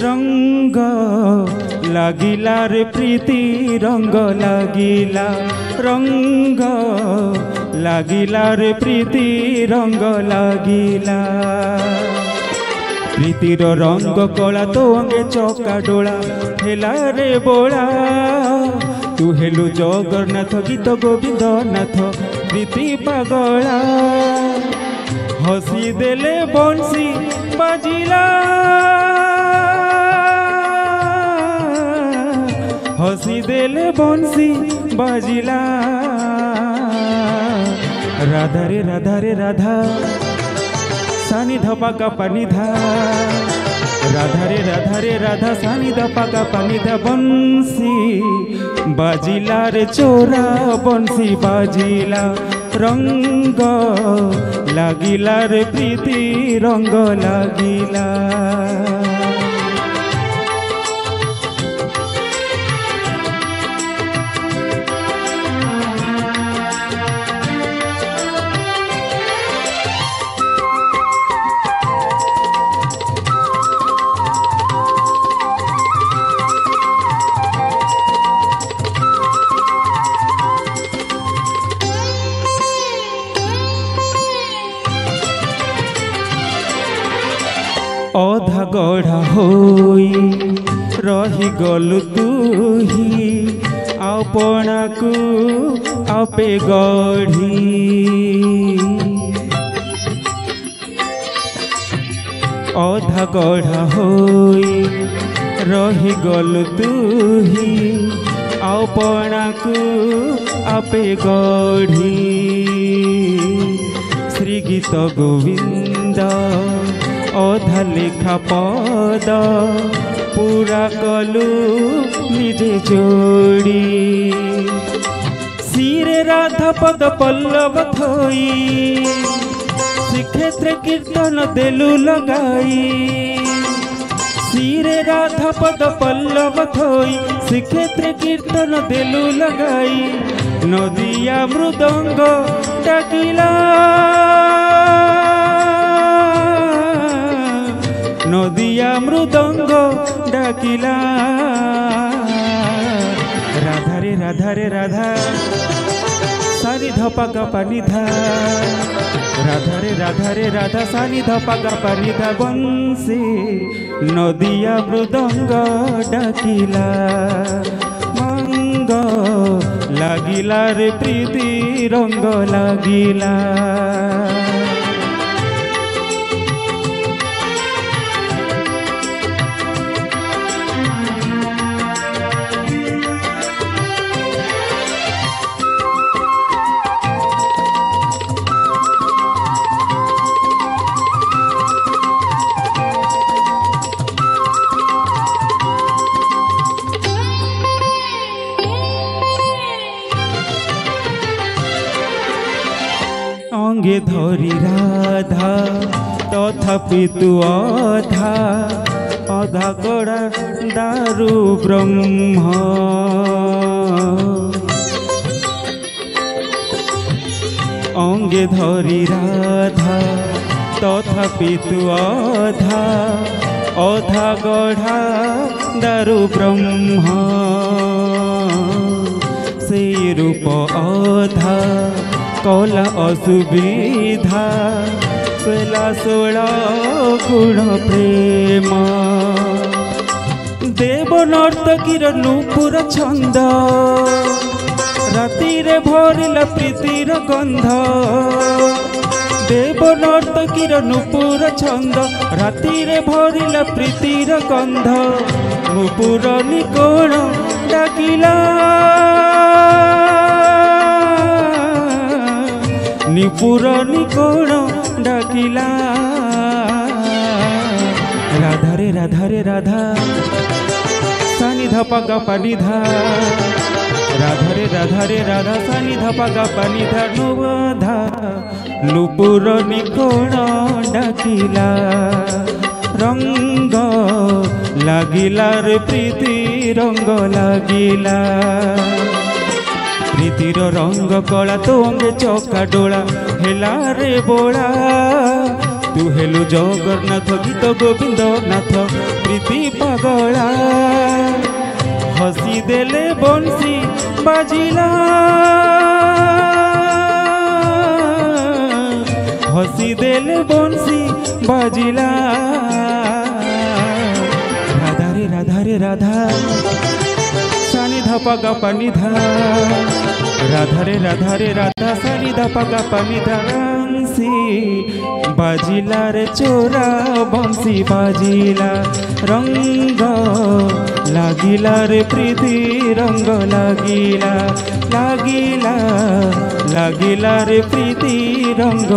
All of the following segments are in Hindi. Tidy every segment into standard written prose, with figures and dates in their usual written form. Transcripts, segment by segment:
रंग लागिला रे प्रीति रंग लागिला रंग लागिला रे प्रीति रंग लागिला प्रीतिर रंग कला तो अंगे चौका डोला हेला रे बोला तू हेलु जगन्नाथ गीत गोविंद नाथ प्रीति पागला हसी देले बंसी बाजिला हसी देले बंसी बाजिला राधा रे राधा सानी धपा का पानी धा राधा रे राधा सानी धपा का पानी धा बंसी बाजिला रे चोरा बंसी बाजिला रंग लागिला रे प्रीति रंग लागिला अधा गढ़ा होई रही गलु तुही आपना को आपे गढ़ी अधा गढ़ा होई रही गलु तुही आपना को आपे गढ़ी श्री गीत गोविंद अधा लेखा पद पूरा कलु निजे जोड़ी सिरे राधा पद पल्लव थोई श्रीक्षेत्र कीर्तन देलु लगाई सिरे राधा पद पल्लव थोई श्रीक्षेत्र कीर्तन देलु लगाई नदिया मृदंग डाकिला नदिया मृदंग डाकिला राधा रे राधा सानी धपा का पानी धा राधा रे राधा सानी धपा का पानी धा बंसी नदिया मृदंग डाकिला मंग लागिला रे प्रीति रंग लागिला अंगे धरी राधा तथापि तू अधा अधा गड़ा दारू ब्रह्म अंगे धरी राधा तथापि तू अधा अधा गढ़ा दारू ब्रह्म से रूप अधा कला असुविधा सोला सोला गुण प्रेम देव नर्तकीर नूपुर छंद राति रे भरिला प्रीतिर गंध देव नर्तकीर नूपुर छंद राति रे भरिला प्रीतिर गंध नूपुर निकोण डाकिला निपुर निकोण डाकिला राधा रे राधा सानी धपा गा पानी धा राधा रे राधा सानी धपा गा पानी धा नुबधा नुपुर निकोण डाकिला रंग लागिला रे प्रीति रंग लागिला प्रीतिर रंग कला तो अंगे चौका डोला हेला रे बोला तू हेलु जगन्नाथ गीत गोविंद नाथ प्रीति पागला हसी देले बंसी बाजिला हसी देले बंसी बाजिला राधा रे राधा रे राधा सानी धा पगा पानी धा राधा रे राधा सानी धा पगा पानी धा बंसी बाजिला रे चोरा बंसी बाजिला रंग लागिला रे प्रीति रंग लागिला लागिला लागिला रे प्रीति रंग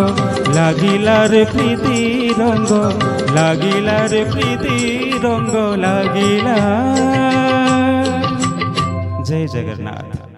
लागिला रे प्रीति रंग लागिला रे प्रीति रंग लागिला। जय जगन्नाथ।